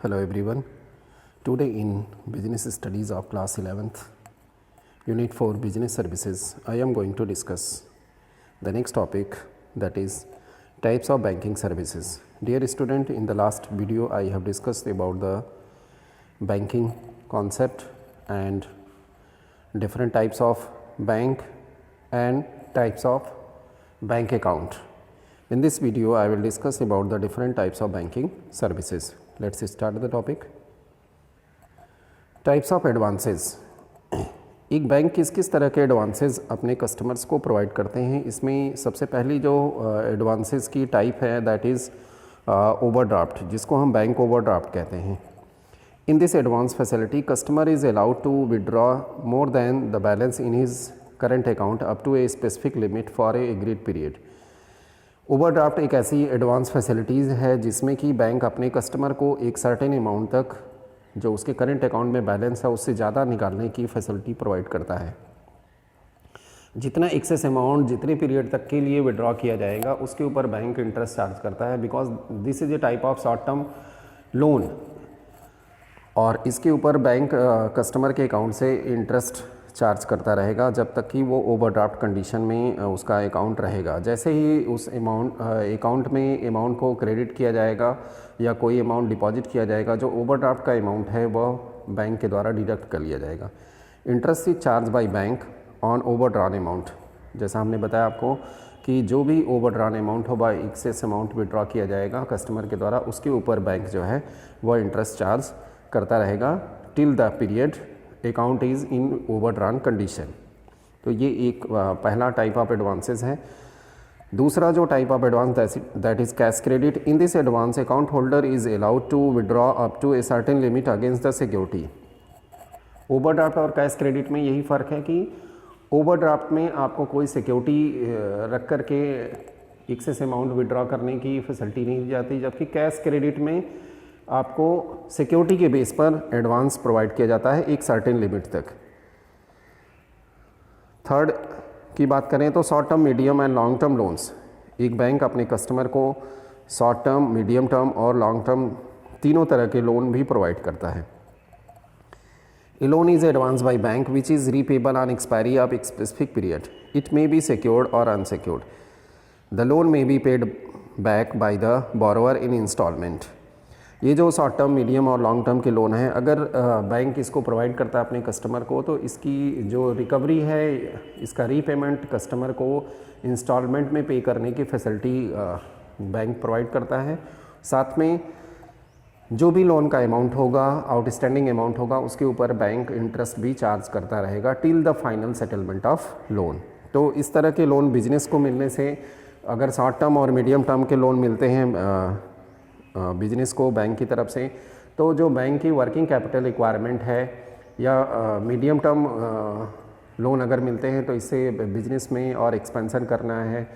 Hello everyone. Today in Business Studies of class 11th, Unit 4 Business Services, I am going to discuss the next topic, that is types of banking services. Dear student, in the last video I have discussed about the banking concept and different types of bank and types of bank account. In this video I will discuss about the different types of banking services. Let's start the topic. Types of advances. एक bank किस तरह के advances अपने customers को provide करते हैं. इसमें सबसे पहली जो एडवांसेस की टाइप है दैट इज़ ओवरड्राफ्ट, जिसको हम बैंक ओवरड्राफ्ट कहते हैं. In this advance facility customer is allowed to withdraw more than the balance in his current account up to a specific limit for a agreed period. Overdraft एक ऐसी advance facilities है जिसमें कि bank अपने customer को एक certain amount तक जो उसके करंट अकाउंट में बैलेंस है उससे ज़्यादा निकालने की फैसिलिटी प्रोवाइड करता है. जितना एक्सेस अमाउंट जितने पीरियड तक के लिए विड्रॉ किया जाएगा उसके ऊपर बैंक इंटरेस्ट चार्ज करता है, because this is a type of short term loan. और इसके ऊपर बैंक कस्टमर के अकाउंट से इंटरेस्ट चार्ज करता रहेगा जब तक कि वो ओवरड्राफ्ट कंडीशन में उसका अकाउंट रहेगा. जैसे ही उस अकाउंट में अमाउंट को क्रेडिट किया जाएगा या कोई अमाउंट डिपॉजिट किया जाएगा, जो ओवरड्राफ्ट का अमाउंट है वह बैंक के द्वारा डिडक्ट कर लिया जाएगा. Interest is charge by bank on overdrawn amount. जैसा हमने बताया आपको कि जो भी ओवरड्रॉन अमाउंट हो बाय एक्सेस अमाउंट विड्रॉ किया जाएगा कस्टमर के द्वारा, उसके ऊपर बैंक जो है वह इंटरेस्ट चार्ज करता रहेगा till the period account is in overdrawn condition. तो ये एक पहला टाइप ऑफ एडवांसेस है. दूसरा जो type of advance that is cash credit. In this advance account holder is allowed to withdraw up to a certain limit against the security. Overdraft और cash credit में यही फ़र्क है कि ओवरड्राफ्ट में आपको कोई सिक्योरिटी रख कर के एक्सेस अमाउंट विड्रॉ करने की फैसिलिटी नहीं दी जाती, जबकि कैश क्रेडिट में आपको सिक्योरिटी के बेस पर एडवांस प्रोवाइड किया जाता है एक सर्टेन लिमिट तक. थर्ड की बात करें तो short term, medium and long term loans. एक बैंक अपने कस्टमर को शॉर्ट टर्म, मीडियम टर्म और लॉन्ग टर्म तीनों तरह के लोन भी प्रोवाइड करता है. A loan is advance by bank which is repayable on expiry of एक specific period. It may be secured और unsecured. The loan may be paid back by the borrower in instalment. ये जो short term, medium और long term के loan हैं, अगर bank इसको provide करता है अपने कस्टमर को तो इसकी जो रिकवरी है, इसका रीपेमेंट कस्टमर को इंस्टॉलमेंट में पे करने की फैसिलिटी बैंक प्रोवाइड करता है. साथ में जो भी लोन का अमाउंट होगा, आउटस्टैंडिंग अमाउंट होगा, उसके ऊपर बैंक इंटरेस्ट भी चार्ज करता रहेगा till the final settlement of loan. तो इस तरह के लोन बिजनेस को मिलने से, अगर शॉर्ट टर्म और मीडियम टर्म के लोन मिलते हैं बिजनेस को बैंक की तरफ से, तो जो बैंक की वर्किंग कैपिटल रिक्वायरमेंट है या मीडियम टर्म लोन अगर मिलते हैं तो इससे बिजनेस में और एक्सपेंशन करना है,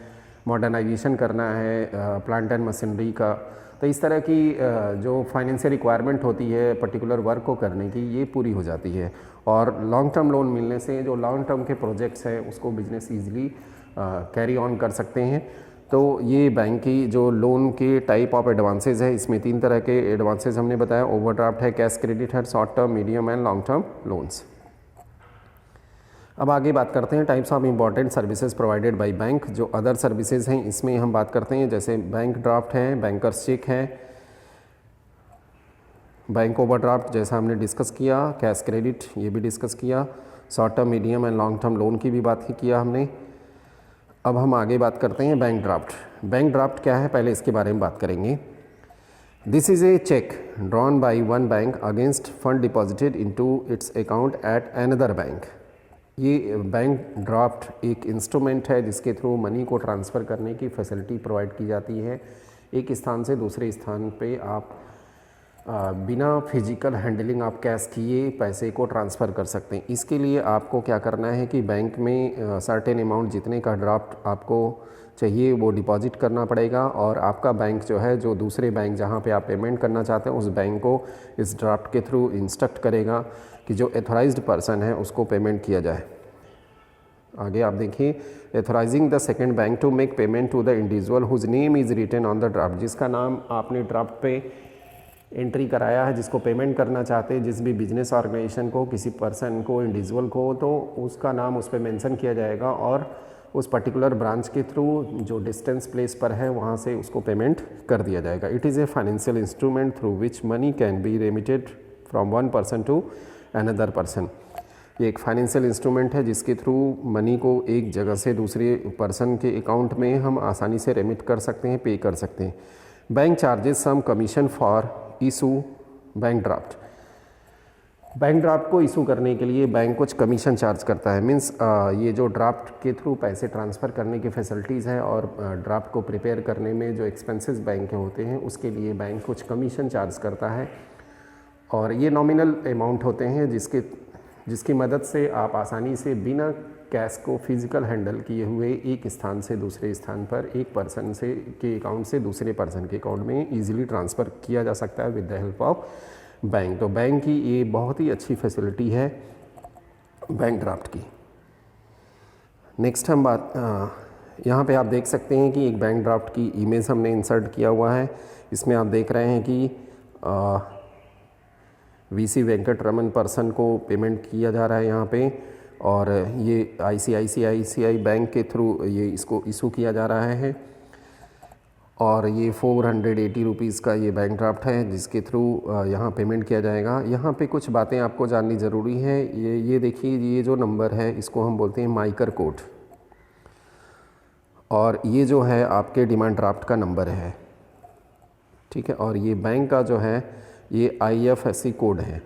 मॉडर्नाइजेशन करना है प्लांट एंड मशीनरी का, तो इस तरह की जो फाइनेंशियल रिक्वायरमेंट होती है पर्टिकुलर वर्क को करने की, ये पूरी हो जाती है. और लॉन्ग टर्म लोन मिलने से जो लॉन्ग टर्म के प्रोजेक्ट्स हैं उसको बिजनेस ईजिली कैरी ऑन कर सकते हैं. तो ये बैंक की जो लोन के टाइप ऑफ एडवांसेस है, इसमें तीन तरह के एडवांसेस हमने बताया. ओवरड्राफ्ट है, कैश क्रेडिट है, short term, medium and long term loans. अब आगे बात करते हैं types of important services provided by bank. जो अदर सर्विसेज हैं इसमें हम बात करते हैं, जैसे बैंक ड्राफ्ट है, बैंकर्स चेक है, बैंक ओवरड्राफ्ट जैसा हमने डिस्कस किया, कैश क्रेडिट ये भी डिस्कस किया, short term, medium and long term loan की भी बात किया हमने. अब हम आगे बात करते हैं बैंक ड्राफ्ट. बैंक ड्राफ्ट क्या है, पहले इसके बारे में बात करेंगे. This is a check drawn by one bank against fund deposited into its account at another bank. ये बैंक ड्राफ्ट एक इंस्ट्रूमेंट है जिसके थ्रू मनी को ट्रांसफ़र करने की फैसिलिटी प्रोवाइड की जाती है. एक स्थान से दूसरे स्थान पे आप बिना फिजिकल हैंडलिंग आप कैश किए पैसे को ट्रांसफ़र कर सकते हैं. इसके लिए आपको क्या करना है कि बैंक में सर्टेन अमाउंट जितने का ड्राफ्ट आपको चाहिए वो डिपॉजिट करना पड़ेगा, और आपका बैंक जो है, जो दूसरे बैंक जहाँ पे आप पेमेंट करना चाहते हैं उस बैंक को इस ड्राफ्ट के थ्रू इंस्ट्रक्ट करेगा कि जो एथोराइज्ड पर्सन है उसको पेमेंट किया जाए. आगे आप देखिए, authorising the second bank to make payment to the individual whose name is written on the draft. जिसका नाम आपने ड्राफ्ट पे एंट्री कराया है, जिसको पेमेंट करना चाहते हैं, जिस भी बिजनेस ऑर्गेनाइजेशन को, किसी पर्सन को, इंडिविजुअल को, तो उसका नाम उस पर मेंशन किया जाएगा और उस पर्टिकुलर ब्रांच के थ्रू जो डिस्टेंस प्लेस पर है वहाँ से उसको पेमेंट कर दिया जाएगा। It is a financial instrument through which money can be remitted from one person to another person. ये एक फाइनेंशियल इंस्ट्रूमेंट है जिसके थ्रू मनी को एक जगह से दूसरे पर्सन के अकाउंट में हम आसानी से रेमिट कर सकते हैं, पे कर सकते हैं। Bank charges some commission for issue bank draft. Bank draft को इशू करने के लिए बैंक कुछ कमीशन चार्ज करता है। मीन्स ये जो ड्राफ्ट के थ्रू पैसे ट्रांसफ़र करने की फैसिलिटीज़ हैं और ड्राफ्ट को प्रिपेयर करने में जो एक्सपेंसेस बैंक के होते हैं उसके लिए बैंक कुछ कमीशन चार्ज करता है और ये नॉमिनल अमाउंट होते हैं जिसकी मदद से आप आसानी से बिना कैश को फिजिकल हैंडल किए हुए एक स्थान से दूसरे स्थान पर एक पर्सन से के अकाउंट से दूसरे पर्सन के अकाउंट में इजीली ट्रांसफ़र किया जा सकता है with the help of bank. तो बैंक की ये बहुत ही अच्छी फैसिलिटी है बैंक ड्राफ्ट की। नेक्स्ट हम बात यहाँ पे आप देख सकते हैं कि एक बैंक ड्राफ्ट की इमेज हमने इंसर्ट किया हुआ है। इसमें आप देख रहे हैं कि वीसी वेंकट रमन पर्सन को पेमेंट किया जा रहा है यहाँ पे और ये आईसीआईसीआई बैंक के थ्रू ये इसको इशू किया जा रहा है और ये 480 रुपीज़ का ये बैंक ड्राफ्ट है जिसके थ्रू यहाँ पेमेंट किया जाएगा। यहाँ पे कुछ बातें आपको जाननी ज़रूरी है। ये देखिए, ये जो नंबर है इसको हम बोलते हैं माइकर कोड और ये जो है आपके डिमांड ड्राफ्ट का नंबर है, ठीक है। और ये बैंक का जो है ये IFSC कोड है।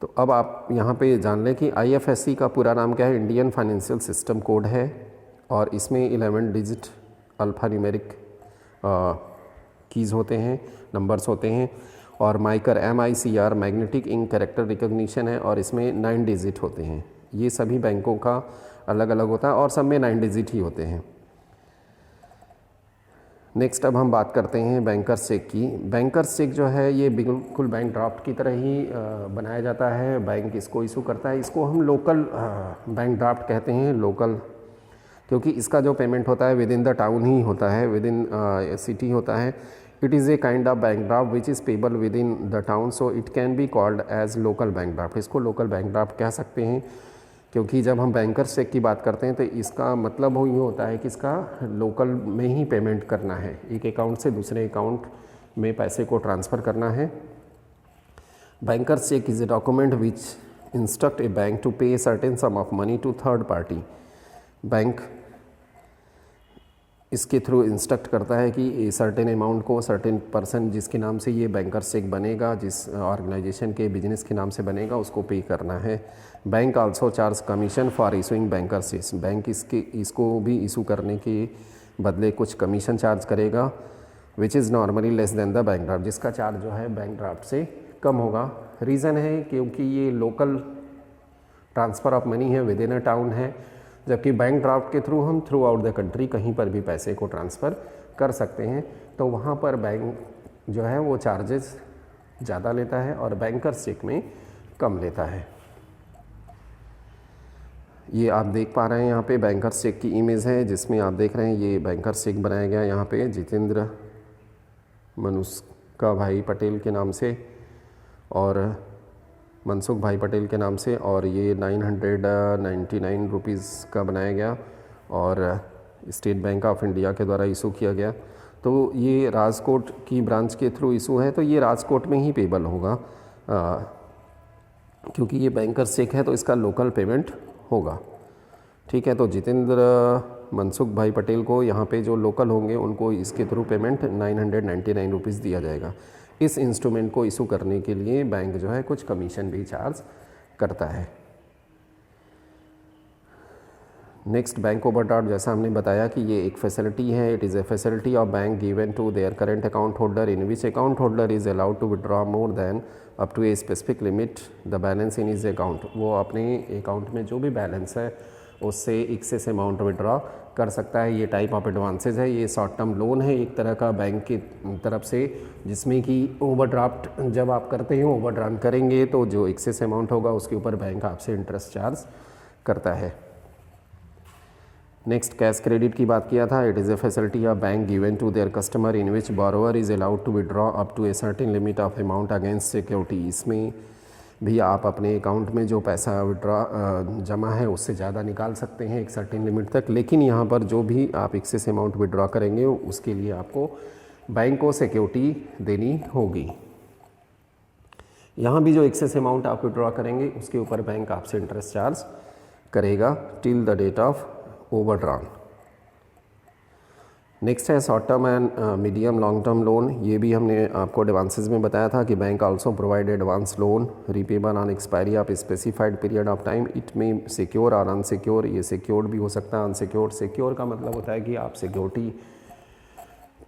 तो अब आप यहाँ पे जान लें कि IFSC का पूरा नाम क्या है, इंडियन फाइनेंशियल सिस्टम कोड है और इसमें 11 डिजिट अल्फ़ा न्यूमेरिक कीज़ होते हैं, नंबर्स होते हैं और माइकर MICR magnetic ink character recognition है और इसमें 9 डिजिट होते हैं। ये सभी बैंकों का अलग अलग होता है और सब में 9 डिजिट ही होते हैं। नेक्स्ट अब हम बात करते हैं बैंकर्स चेक की। बैंकर्स चेक जो है ये बिल्कुल बैंक ड्राफ्ट की तरह ही बनाया जाता है। बैंक इसको इशू करता है। इसको हम लोकल बैंक ड्राफ्ट कहते हैं, लोकल, क्योंकि इसका जो पेमेंट होता है विद इन द टाउन ही होता है, विद इन सिटी होता है। It is a kind of bank draft which is payable within the town, so it can be called as local bank draft. इसको local bank draft कह सकते हैं क्योंकि जब हम बैंकर्स चेक की बात करते हैं तो इसका मतलब ये होता है कि इसका लोकल में ही पेमेंट करना है, एक अकाउंट से दूसरे अकाउंट में पैसे को ट्रांसफ़र करना है। Banker's cheque is a document which instruct a bank to pay certain sum of money to third party. Bank इसके थ्रू इंस्ट्रक्ट करता है कि सर्टेन अमाउंट को सर्टेन पर्सन जिसके नाम से ये बैंकर्स चेक बनेगा, जिस ऑर्गेनाइजेशन के बिजनेस के नाम से बनेगा, उसको पे करना है। Bank also charge commission for issuing banker's cheque. Bank इसको भी इशू करने के बदले कुछ कमीशन चार्ज करेगा which is normally less than the bank draft, जिसका चार्ज जो है बैंक ड्राफ्ट से कम होगा। रीज़न है क्योंकि ये लोकल ट्रांसफ़र ऑफ मनी है, विद इन अ टाउन है, जबकि बैंक ड्राफ्ट के थ्रू हम थ्रू आउट द कंट्री कहीं पर भी पैसे को ट्रांसफ़र कर सकते हैं। तो वहाँ पर बैंक जो है वो चार्जेस ज़्यादा लेता है और बैंकर्स चेक में कम लेता है। ये आप देख पा रहे हैं यहाँ पे बैंकर्स चेक की इमेज है जिसमें आप देख रहे हैं ये बैंकर्स चेक बनाया गया यहाँ पे जितेंद्र मनुष्का भाई पटेल के नाम से और मनसुख भाई पटेल के नाम से, और ये 999 रुपीज़ का बनाया गया और स्टेट बैंक ऑफ इंडिया के द्वारा इशू किया गया। तो ये राजकोट की ब्रांच के थ्रू इशू है, तो ये राजकोट में ही पेबल होगा क्योंकि ये बैंकर्स चेक है तो इसका लोकल पेमेंट होगा, ठीक है। तो जितेंद्र मनसुख भाई पटेल को यहाँ पे जो लोकल होंगे उनको इसके थ्रू पेमेंट 999 रुपीज़ दिया जाएगा। इस इंस्ट्रूमेंट को इशू करने के लिए बैंक जो है कुछ कमीशन भी चार्ज करता है। नेक्स्ट बैंक ओवरड्राफ्ट, जैसा हमने बताया कि ये एक फैसिलिटी है। It is a facility of bank given to their current account holder in which account holder is allowed to withdraw more than up to a specific limit the balance in his account. वो अपने account में जो भी balance है उससे excess amount withdraw कर सकता है। ये टाइप ऑफ एडवांसेज है, ये शॉर्ट टर्म लोन है एक तरह का बैंक की तरफ से, जिसमें कि ओवरड्राफ्ट जब आप करते हैं, ओवरड्राफ्ट करेंगे तो जो एक्सेस अमाउंट होगा उसके ऊपर बैंक आपसे इंटरेस्ट चार्ज करता है। नेक्स्ट कैश क्रेडिट की बात किया था। It is a facility of bank given to their customer in which borrower is allowed to withdraw up to a certain limit of amount against security. इसमें भी आप अपने अकाउंट में जो पैसा विड्रॉ जमा है उससे ज़्यादा निकाल सकते हैं एक सर्टेन लिमिट तक, लेकिन यहाँ पर जो भी आप एक्सेस अमाउंट विड्रॉ करेंगे उसके लिए आपको बैंक को सिक्योरिटी देनी होगी। यहाँ भी जो एक्सेस अमाउंट आप विड्रॉ करेंगे उसके ऊपर बैंक आपसे इंटरेस्ट चार्ज करेगा till the date of overdrawn. Next है short term and medium long term loan. ये भी हमने आपको एडवांसेस में बताया था कि bank also provide advance loan repayable on expiry of specified period of time. It may secure और अनसिक्योर, ये सिक्योर्ड भी हो सकता है, अनसिक्योर्ड। सिक्योर का मतलब होता है कि आप सिक्योरिटी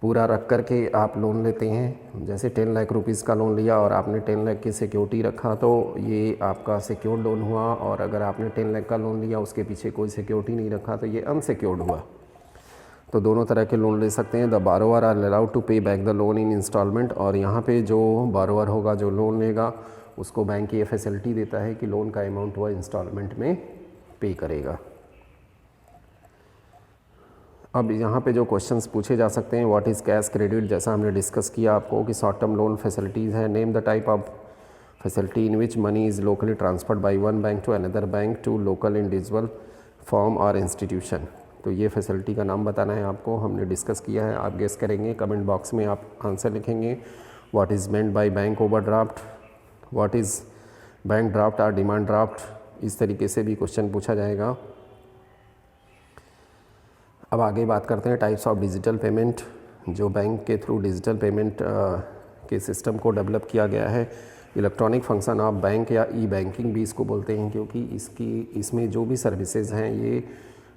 पूरा रख करके आप लोन लेते हैं। जैसे 10 लाख रुपीज़ का लोन लिया और आपने 10 लाख की सिक्योरिटी रखा तो ये आपका सिक्योर्ड लोन हुआ, और अगर आपने 10 लाख का लोन लिया उसके पीछे कोई सिक्योरिटी नहीं रखा तो ये अनसिक्योर्ड हुआ। तो दोनों तरह के लोन ले सकते हैं। The borrower are allowed to pay back the loan in instalment. और यहाँ पे जो बारोवर होगा, जो लोन लेगा, उसको बैंक ये फैसिलिटी देता है कि लोन का अमाउंट वह इंस्टॉलमेंट में पे करेगा। अब यहाँ पे जो क्वेश्चंस पूछे जा सकते हैं, व्हाट इज़ कैश क्रेडिट, जैसा हमने डिस्कस किया आपको कि शॉर्ट टर्म लोन फैसिलिटीज़ हैं। Name the type of facility in which money is locally transferred by one bank to another bank to local individual form और इंस्टीट्यूशन। तो ये facility का नाम बताना है आपको, हमने डिस्कस किया है। आप गेस करेंगे, कमेंट बॉक्स में आप आंसर लिखेंगे। What is meant by bank overdraft, what is bank draft और डिमांड ड्राफ्ट, इस तरीके से भी क्वेश्चन पूछा जाएगा। अब आगे बात करते हैं टाइप्स ऑफ डिजिटल पेमेंट। जो बैंक के थ्रू डिजिटल पेमेंट के सिस्टम को डेवलप किया गया है। इलेक्ट्रॉनिक फंक्शन ऑफ बैंक या ई बैंकिंग भी इसको बोलते हैं, क्योंकि इसमें जो भी सर्विसेज हैं ये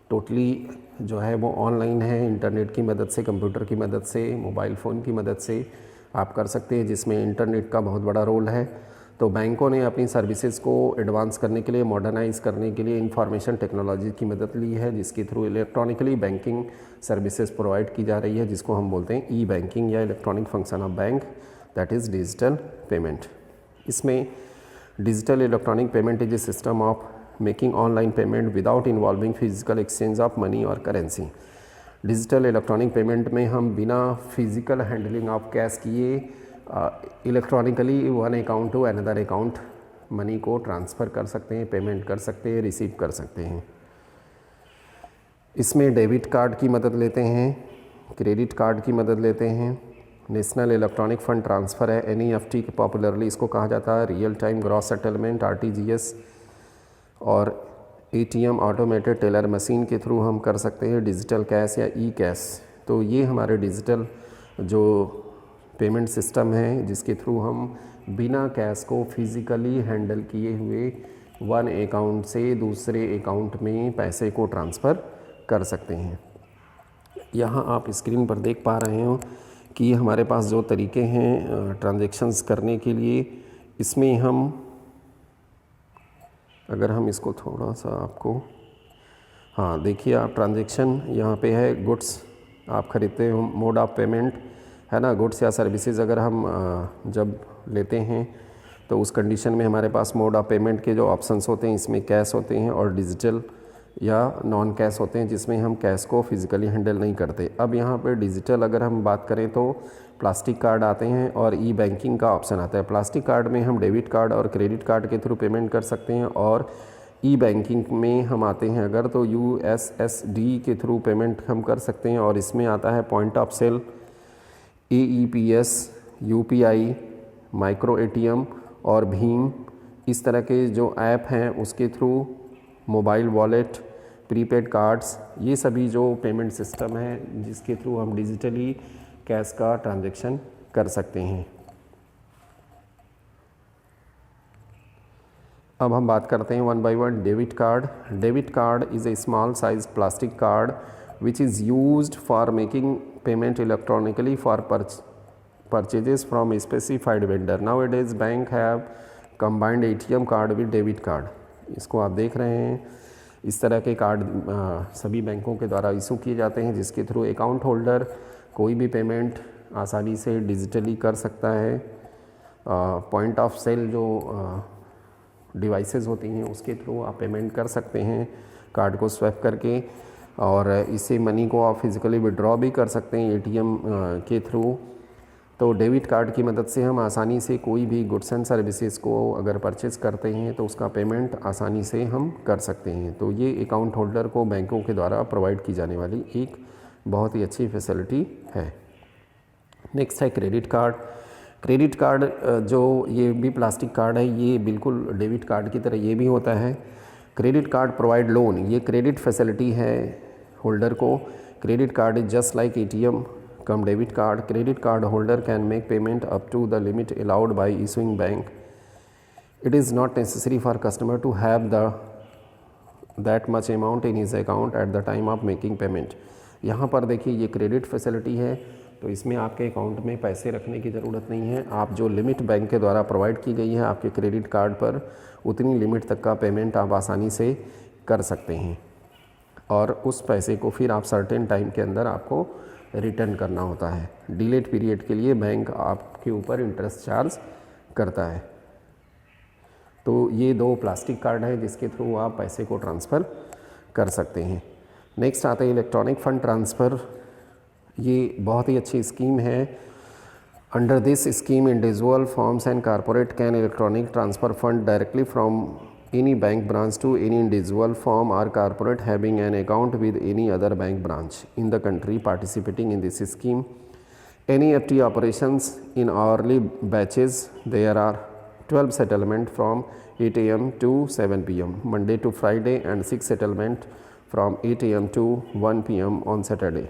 टोटली जो है वो ऑनलाइन है। इंटरनेट की मदद से, कंप्यूटर की मदद से, मोबाइल फ़ोन की मदद से आप कर सकते हैं, जिसमें इंटरनेट का बहुत बड़ा रोल है। तो बैंकों ने अपनी सर्विसेज को एडवांस करने के लिए, मॉडर्नाइज़ करने के लिए इंफॉर्मेशन टेक्नोलॉजी की मदद ली है, जिसके through electronically banking services provide की जा रही है, जिसको हम बोलते हैं ई बैंकिंग या electronic function of bank, that is digital payment. इसमें digital electronic payment is a system of making online payment without involving physical exchange of money और करेंसी। डिजिटल इलेक्ट्रॉनिक पेमेंट में हम बिना फिजिकल हैंडलिंग ऑफ कैश किए electronically one account to another account money को transfer कर सकते हैं, payment कर सकते हैं, रिसीव कर सकते हैं। इसमें डेबिट कार्ड की मदद लेते हैं, क्रेडिट कार्ड की मदद लेते हैं। नेशनल इलेक्ट्रॉनिक फ़ंड ट्रांसफ़र है, NEFT पॉपुलरली इसको कहा जाता है, real time gross settlement RTGS, और ATM ऑटोमेटेड टेलर मशीन के थ्रू हम कर सकते हैं डिजिटल कैश या ई कैश। तो ये हमारे डिजिटल जो पेमेंट सिस्टम है, जिसके थ्रू हम बिना कैश को फिज़िकली हैंडल किए हुए वन अकाउंट से दूसरे अकाउंट में पैसे को ट्रांसफ़र कर सकते हैं। यहाँ आप स्क्रीन पर देख पा रहे हो कि हमारे पास जो तरीके हैं ट्रांजैक्शंस करने के लिए, इसमें हम अगर हम इसको थोड़ा सा आपको, हाँ देखिए आप, ट्रांजैक्शन यहाँ पे है, गुड्स आप ख़रीदते हो, मोड ऑफ पेमेंट है ना, गुड्स या सर्विसेज अगर हम जब लेते हैं तो उस कंडीशन में हमारे पास मोड ऑफ पेमेंट के जो ऑप्शंस होते हैं, इसमें कैश होते हैं और डिजिटल या नॉन कैश होते हैं, जिसमें हम कैश को फिज़िकली हैंडल नहीं करते। अब यहाँ पे डिजिटल अगर हम बात करें तो प्लास्टिक कार्ड आते हैं और ई बैंकिंग का ऑप्शन आता है। प्लास्टिक कार्ड में हम डेबिट कार्ड और क्रेडिट कार्ड के थ्रू पेमेंट कर सकते हैं, और ई बैंकिंग में हम आते हैं अगर तो USSD के थ्रू पेमेंट हम कर सकते हैं। और इसमें आता है point of sale, AEPS, UPI, micro ATM और भीम, इस तरह के जो ऐप हैं उसके through, mobile wallet, prepaid cards, ये सभी जो पेमेंट सिस्टम है जिसके थ्रू हम डिजिटली कैश का ट्रांजैक्शन कर सकते हैं। अब हम बात करते हैं one by one. Debit card. Debit card is a small size plastic card which is used for making payment electronically for purchases from a specified vendor. Nowadays bank have combined ATM card with debit card. इसको आप देख रहे हैं, इस तरह के card सभी बैंकों के द्वारा इशू किए जाते हैं, जिसके थ्रू अकाउंट होल्डर कोई भी पेमेंट आसानी से डिजिटली कर सकता है। पॉइंट ऑफ सेल जो डिवाइसेस होती हैं उसके थ्रू आप पेमेंट कर सकते हैं कार्ड को स्वैप करके। और इससे मनी को आप फिज़िकली विड्रॉ भी कर सकते हैं एटीएम के थ्रू। तो डेबिट कार्ड की मदद से हम आसानी से कोई भी गुड्स एंड सर्विसेज को अगर परचेज़ करते हैं तो उसका पेमेंट आसानी से हम कर सकते हैं। तो ये अकाउंट होल्डर को बैंकों के द्वारा प्रोवाइड की जाने वाली एक बहुत ही अच्छी फैसिलिटी है। नेक्स्ट है क्रेडिट कार्ड। क्रेडिट कार्ड जो ये भी प्लास्टिक कार्ड है, ये बिल्कुल डेबिट कार्ड की तरह ये भी होता है। क्रेडिट कार्ड प्रोवाइड लोन, ये क्रेडिट फैसिलिटी है होल्डर को। Credit card is just like ATM cum debit card. Credit card holder can make payment up to the limit allowed by issuing bank. It is not necessary for customer to have that much amount in his account at the time of making payment. यहाँ पर देखिए ये credit facility है, तो इसमें आपके account में पैसे रखने की ज़रूरत नहीं है। आप जो लिमिट बैंक के द्वारा प्रोवाइड की गई है आपके क्रेडिट कार्ड पर, उतनी लिमिट तक का पेमेंट आप आसानी से कर सकते हैं और उस पैसे को फिर आप सर्टेन टाइम के अंदर आपको रिटर्न करना होता है। डिलेड पीरियड के लिए बैंक आपके ऊपर इंटरेस्ट चार्ज करता है। तो ये दो प्लास्टिक कार्ड है जिसके थ्रू आप पैसे को ट्रांसफ़र कर सकते हैं। नेक्स्ट आता है इलेक्ट्रॉनिक फ़ंड ट्रांसफ़र। ये बहुत ही अच्छी स्कीम है। Under this scheme individual firms and corporate can electronic transfer fund directly from any bank branch to any individual firm or corporate having an account with any other bank branch in the country participating in this scheme. NEFT operations in hourly batches. There are 12 settlement from 8 AM to 7 PM Monday to Friday and 6 settlement from 8 AM to 1 PM on Saturday.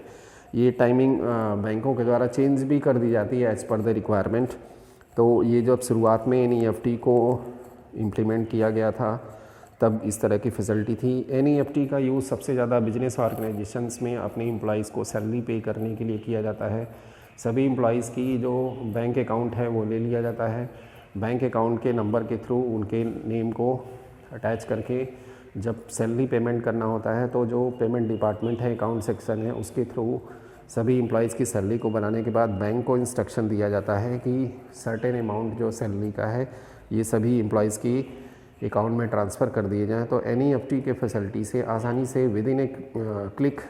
ये timing बैंकों के द्वारा change भी कर दी जाती है as per the requirement. तो ये जब शुरुआत में NEFT को इम्प्लीमेंट किया गया था तब इस तरह की फैसिलिटी थी। NEFT का यूज़ सबसे ज़्यादा बिजनेस ऑर्गेनाइजेशंस में अपने एम्प्लॉइज़ को सैलरी पे करने के लिए किया जाता है। सभी एम्प्लॉइज़ की जो बैंक अकाउंट है वो ले लिया जाता है। बैंक अकाउंट के नंबर के थ्रू उनके नेम को अटैच करके जब सैलरी पेमेंट करना होता है तो जो पेमेंट डिपार्टमेंट है, अकाउंट सेक्शन है, उसके थ्रू सभी एम्प्लॉइज़ की सैलरी को बनाने के बाद बैंक को इंस्ट्रक्शन दिया जाता है कि सर्टेन अमाउंट जो सैलरी का है ये सभी एम्प्लॉइज़ की अकाउंट में ट्रांसफ़र कर दिए जाएँ। तो NEFT के फैसिलिटी से आसानी से with in A click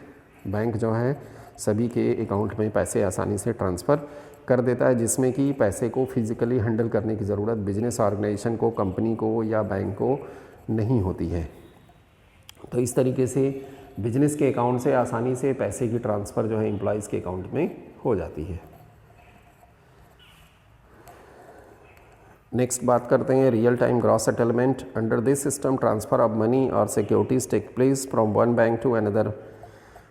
bank जो है सभी के अकाउंट में पैसे आसानी से ट्रांसफ़र कर देता है, जिसमें कि पैसे को फिज़िकली हैंडल करने की ज़रूरत बिजनेस ऑर्गेनाइजेशन को, कंपनी को या बैंक को नहीं होती है। तो इस तरीके से बिजनेस के अकाउंट से आसानी से पैसे की ट्रांसफ़र जो है एम्प्लॉइज़ के अकाउंट में हो जाती है। नेक्स्ट बात करते हैं real time gross settlement. Under this system transfer of money और securities take place from one bank to another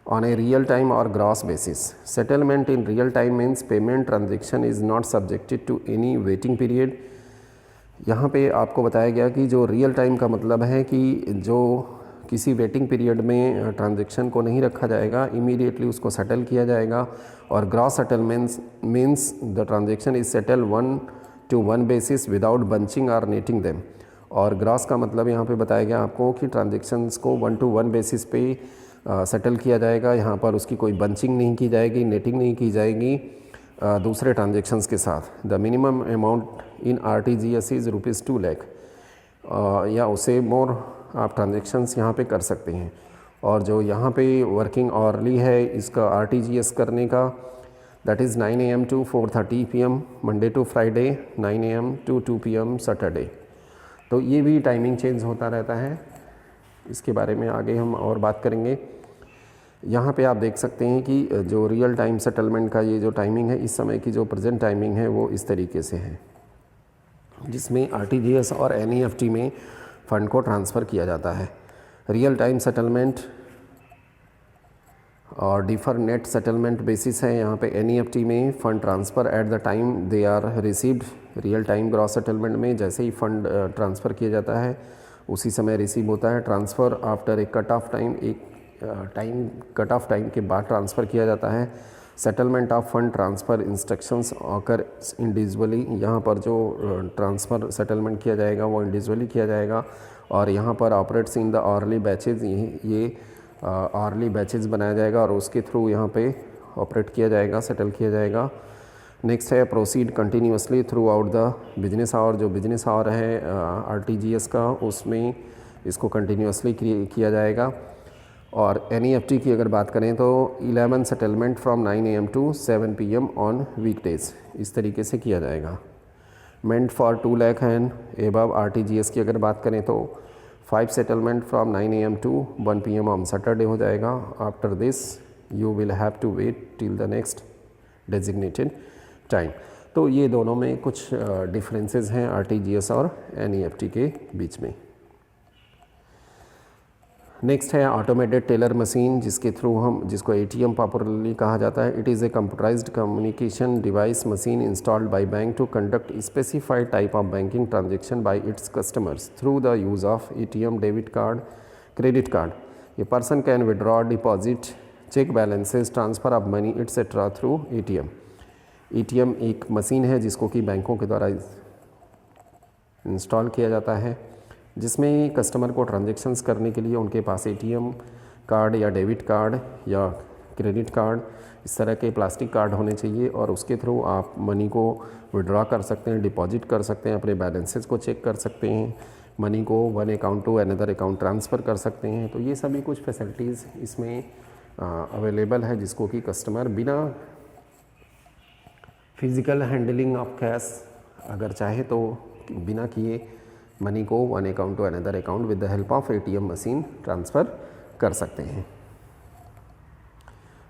on a real time or gross basis. Settlement in real time means payment transaction is not subjected to any waiting period. यहाँ पे आपको बताया गया कि जो real time का मतलब है कि जो किसी वेटिंग पीरियड में ट्रांजैक्शन को नहीं रखा जाएगा, इमीडिएटली उसको सेटल किया जाएगा। और gross settlements means the transaction is settle 1-to-1 basis without bunching और नेटिंग देम। और ग्रॉस का मतलब यहाँ पे बताया गया आपको कि ट्रांजैक्शंस को 1-to-1 बेसिस पे सेटल किया जाएगा। यहाँ पर उसकी कोई बंचिंग नहीं की जाएगी, नेटिंग नहीं की जाएगी दूसरे ट्रांजैक्शंस के साथ। The minimum amount in RTGS is ₹2 lakh या उससे मोर आप ट्रांजैक्शंस यहाँ पे कर सकते हैं। और जो यहाँ पे वर्किंग आवरली है इसका RTGS करने का, that is 9 AM to 4:30 PM Monday to Friday, 9 AM to 2 PM Saturday. तो ये भी टाइमिंग चेंज होता रहता है, इसके बारे में आगे हम और बात करेंगे। यहाँ पे आप देख सकते हैं कि जो रियल टाइम सेटलमेंट का ये जो टाइमिंग है, इस समय की जो प्रेजेंट टाइमिंग है वो इस तरीके से है, जिसमें RTGS और NEFT में फ़ंड को ट्रांसफ़र किया जाता है। रियल टाइम सेटलमेंट और डिफर नेट सेटलमेंट बेसिस है। यहाँ पे NEFT में fund transfer at the time they are received. Real time gross settlement में जैसे ही फ़ंड ट्रांसफ़र किया जाता है उसी समय रिसीव होता है। Transfer after a cut off time, एक कट ऑफ टाइम के बाद ट्रांसफ़र किया जाता है। Settlement of fund transfer instructions occur individually. यहाँ पर जो ट्रांसफ़र सेटलमेंट किया जाएगा वो इंडिविजुअली किया जाएगा। और यहाँ पर operates in the hourly batches, ये आवरली बैचेज बनाया जाएगा और उसके थ्रू यहाँ पे ऑपरेट किया जाएगा, सेटल किया जाएगा। नेक्स्ट है proceed continuously throughout the business hour. जो बिजनेस आवर है RTGS का, उसमें इसको कंटिन्यूसली किया जाएगा। और NEFT की अगर बात करें तो 11 settlement from 9 AM to 7 PM on weekdays, इस तरीके से किया जाएगा। Meant for 2 lakh and above RTGS की अगर बात करें तो 5 settlement from 9 AM to 1 PM on Saturday हो जाएगा। After this you will have to wait till the next designated time. तो ये दोनों में कुछ डिफरेंसेस हैं RTGS और NEFT के बीच में। नेक्स्ट है ऑटोमेटेड टेलर मशीन, जिसके थ्रू हम जिसको ATM पॉपुलरली कहा जाता है। It is a computerised communication device machine installed by bank to conduct specified type of banking transaction by its customers through the use of ATM, debit card, credit card. A person can withdraw, deposit, check balances, transfer of money etcetera through ATM। ATM एक machine है जिसको कि बैंकों के द्वारा install किया जाता है, जिसमें कस्टमर को ट्रांजेक्शन्स करने के लिए उनके पास ATM कार्ड या डेबिट कार्ड या क्रेडिट कार्ड, इस तरह के प्लास्टिक कार्ड होने चाहिए और उसके थ्रू आप मनी को विड्रॉ कर सकते हैं, डिपॉजिट कर सकते हैं, अपने बैलेंसेस को चेक कर सकते हैं, मनी को one account to another account transfer कर सकते हैं। तो ये सभी कुछ फैसिलिटीज़ इसमें अवेलेबल है, जिसको कि कस्टमर बिना फिज़िकल हैंडलिंग ऑफ कैश अगर चाहे तो बिना किए मनी को one account to another account with the help of ATM machine transfer कर सकते हैं।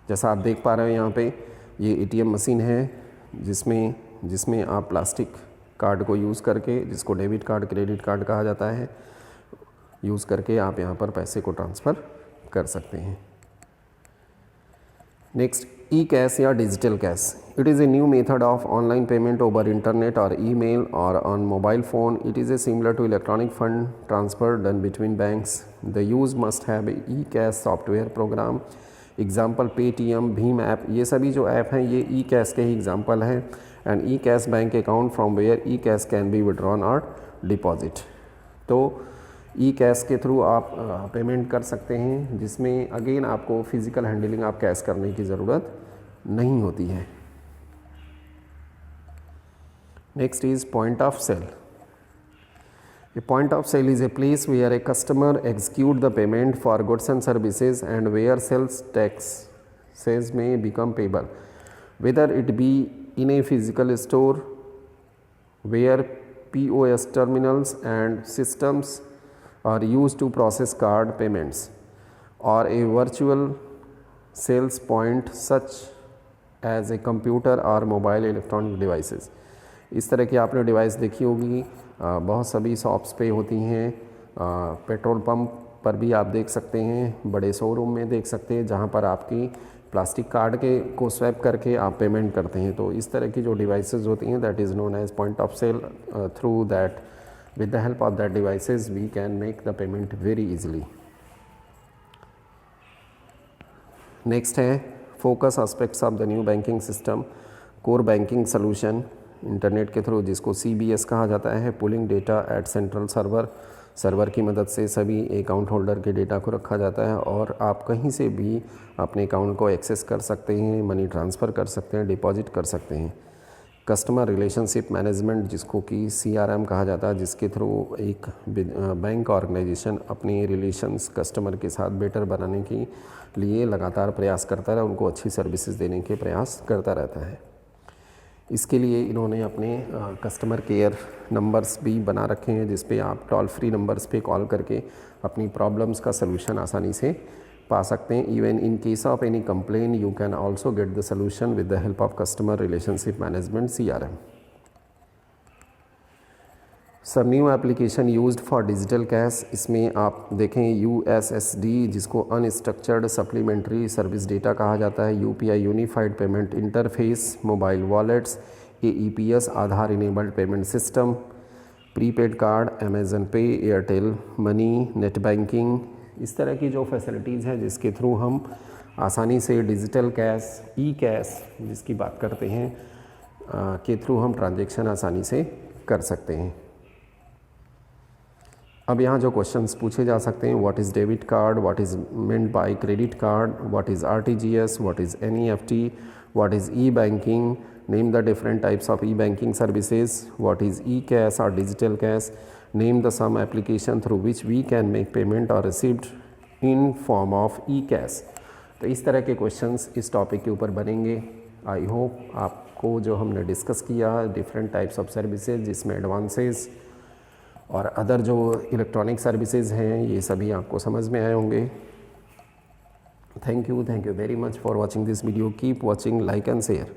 जैसा आप देख पा रहे हैं यहाँ पे ये ATM मशीन है जिसमें आप प्लास्टिक कार्ड को यूज़ करके, जिसको डेबिट कार्ड, क्रेडिट कार्ड कहा जाता है, यूज़ करके आप यहाँ पर पैसे को ट्रांसफ़र कर सकते हैं। नेक्स्ट, ई-कैश या digital cash. It is a new method of online payment over internet और ईमेल और on mobile phone. It is a similar to electronic fund transfer done between banks. The use must have e cash software program. Example Paytm, भीम app, ये सभी जो app हैं ये e cash के ही एग्जाम्पल हैं। And e cash bank account from where e cash can be withdrawn और डिपॉजिट। तो ई-कैश के थ्रू आप पेमेंट कर सकते हैं, जिसमें अगेन आपको फिज़िकल हैंडलिंग आप कैश करने की ज़रूरत नहीं होती है। Next is point of sale. A point of sale is a place where a customer execute the payment for goods and services and where sales taxes may become payable, whether it be in a physical store where POS terminals and systems are used to process card payments, or a virtual sales point such as a computer or mobile electronic devices। इस तरह की आपने device देखी होगी, बहुत सभी shops पे होती हैं, पेट्रोल पंप पर भी आप देख सकते हैं, बड़े शोरूम में देख सकते हैं, जहाँ पर आपकी प्लास्टिक कार्ड को स्वैप करके आप पेमेंट करते हैं। तो इस तरह की जो डिवाइसेस होती हैं that is known as point of sale. Through that with the help of that devices we can make the payment very easily. Next है focus aspects of the new banking system, core banking solution internet के through, जिसको CBS कहा जाता है। Pulling data at central server की मदद से सभी अकाउंट होल्डर के डेटा को रखा जाता है और आप कहीं से भी अपने अकाउंट को एक्सेस कर सकते हैं, मनी ट्रांसफ़र कर सकते हैं, डिपॉजिट कर सकते हैं। कस्टमर रिलेशनशिप मैनेजमेंट, जिसको कि CRM कहा जाता है, जिसके थ्रू एक बैंक ऑर्गेनाइजेशन अपने रिलेशंस कस्टमर के साथ बेटर बनाने के लिए लगातार प्रयास करता है, उनको अच्छी सर्विसेज देने के प्रयास करता रहता है। इसके लिए इन्होंने अपने कस्टमर केयर नंबर्स भी बना रखे हैं, जिस पे आप टोल फ्री नंबर्स पे कॉल करके अपनी प्रॉब्लम्स का सलूशन आसानी से पा सकते हैं। Even in case of any complain you can also get the solution with the help of customer relationship management CRM। सब new application used for digital cash, इसमें आप देखें USSD, जिसको अनस्ट्रक्चर्ड सप्लीमेंट्री सर्विस डेटा कहा जाता है, UPI unified payment interface, mobile wallets, AEPS Aadhaar enabled payment system, prepaid card, Amazon pay, Airtel money, net banking, इस तरह की जो फैसिलिटीज़ हैं जिसके थ्रू हम आसानी से डिजिटल कैश, ई-कैश जिसकी बात करते हैं के थ्रू हम ट्रांजैक्शन आसानी से कर सकते हैं। अब यहाँ जो क्वेश्चंस पूछे जा सकते हैं, what is debit card, what is meant by credit card, what is RTGS, what is NEFT, what is e banking, name the different types of e banking services, what is e cash और digital cash, name the some application through which we can make payment और received in form of E cash. तो इस तरह के questions इस topic के ऊपर बनेंगे। आई होप आपको जो हमने डिस्कस किया डिफरेंट टाइप्स ऑफ सर्विसेज, जिसमें एडवांसेस और अदर जो इलेक्ट्रॉनिक सर्विसेज हैं, ये सभी आपको समझ में आए होंगे। Thank you very much for watching this video. Keep watching, like and share.